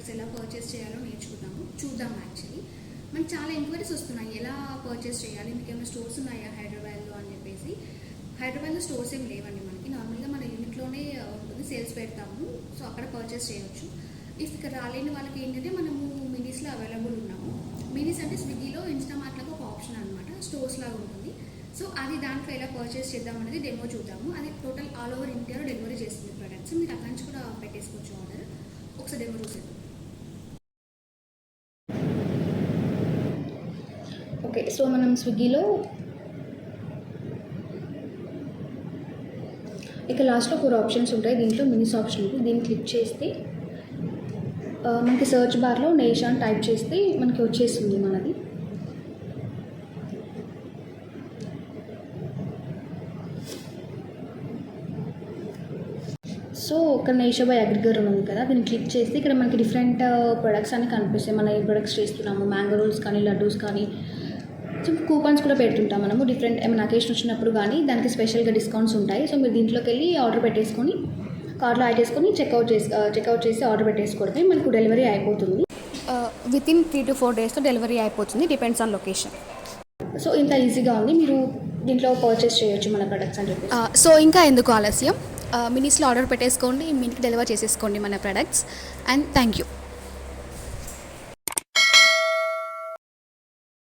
Products ఎలా purchase చేయాలో చూద్దాం. యాక్చువల్లీ మనకి చాలా ఎంక్వైరీస్ వస్తున్నాయి, ఎలా పర్చేస్ చేయాలి, మీకు ఏమైనా స్టోర్స్ ఉన్నాయా హైదరాబాద్లో అని చెప్పేసి. హైదరాబాద్లో స్టోర్స్ ఏం లేవండి మనకి. నార్మల్గా మన యూనిట్లోనే ఉంటుంది, సేల్స్ పెడతాము, సో అక్కడ పర్చేస్ చేయవచ్చు. ఇక్కడ రాలేని వాళ్ళకి ఏంటంటే మనము మినీస్లో అవైలబుల్ ఉన్నాము. మినీస్ అంటే స్విగ్గీలో ఇన్స్టామార్ట్లో ఒక ఆప్షన్ అనమాట, స్టోర్స్ లాగా ఉంటుంది. సో అది దాంట్లో ఎలా పర్చేస్ చేద్దాం అనేది డెమో చూద్దాము. అది టోటల్ ఆల్ ఓవర్ ఇండియాలో డెలివరీ చేస్తుంది ప్రొడక్ట్స్. మీరు అక్కడి నుంచి కూడా పెట్టేసుకోవచ్చు ఆర్డర్. ఒకసారి డెమో చూసేద్దాం. ఓకే, సో మనం స్విగ్గీలో ఇక లాస్ట్లో 4 ఆప్షన్స్ ఉంటాయి. దీంట్లో మినిస్ ఆప్షన్ ఉంది. దీన్ని క్లిక్ చేస్తే మనకి సర్చ్ బార్లో నేషా అని టైప్ చేస్తే మనకి వచ్చేస్తుంది మనది. సో ఇక్కడ నేషా బై అగ్రిగర్ ఉంది కదా, దీన్ని క్లిక్ చేస్తే ఇక్కడ మనకి డిఫరెంట్ ప్రొడక్ట్స్ అని కనిపిస్తాయి. మనం ఏ ప్రొడక్ట్స్ చేస్తున్నాము, మ్యాంగో రోల్స్ కానీ, లడ్డూస్ కానీ. సో కూపన్స్ కూడా పెడుతుంటాం మనము, డిఫరెంట్ ఏమైనా అకేషన్ వచ్చినప్పుడు కానీ దానికి స్పెషల్గా డిస్కౌంట్స్ ఉంటాయి. సో మీరు దీంట్లోకి వెళ్ళి ఆర్డర్ పెట్టేసుకొని కార్లో యాడ్ చేసుకొని చెక్అవుట్ చేసి ఆర్డర్ పెట్టేసుకోవడమే, మనకు డెలివరీ అయిపోతుంది. వితిన్ 3 to 4 daysతో డెలివరీ అయిపోతుంది, డిపెండ్స్ ఆన్ లొకేషన్. సో ఇంత ఈజీగా ఉంది, మీరు దీంట్లో పర్చేస్ చేయొచ్చు మన ప్రొడక్ట్స్ అని చెప్పి. సో ఇంకా ఎందుకు ఆలస్యం, మినిట్స్లో ఆర్డర్ పెట్టేసుకోండి, మీ ఇంటికి డెలివర్ చేసేసుకోండి మన ప్రొడక్ట్స్. And thank you.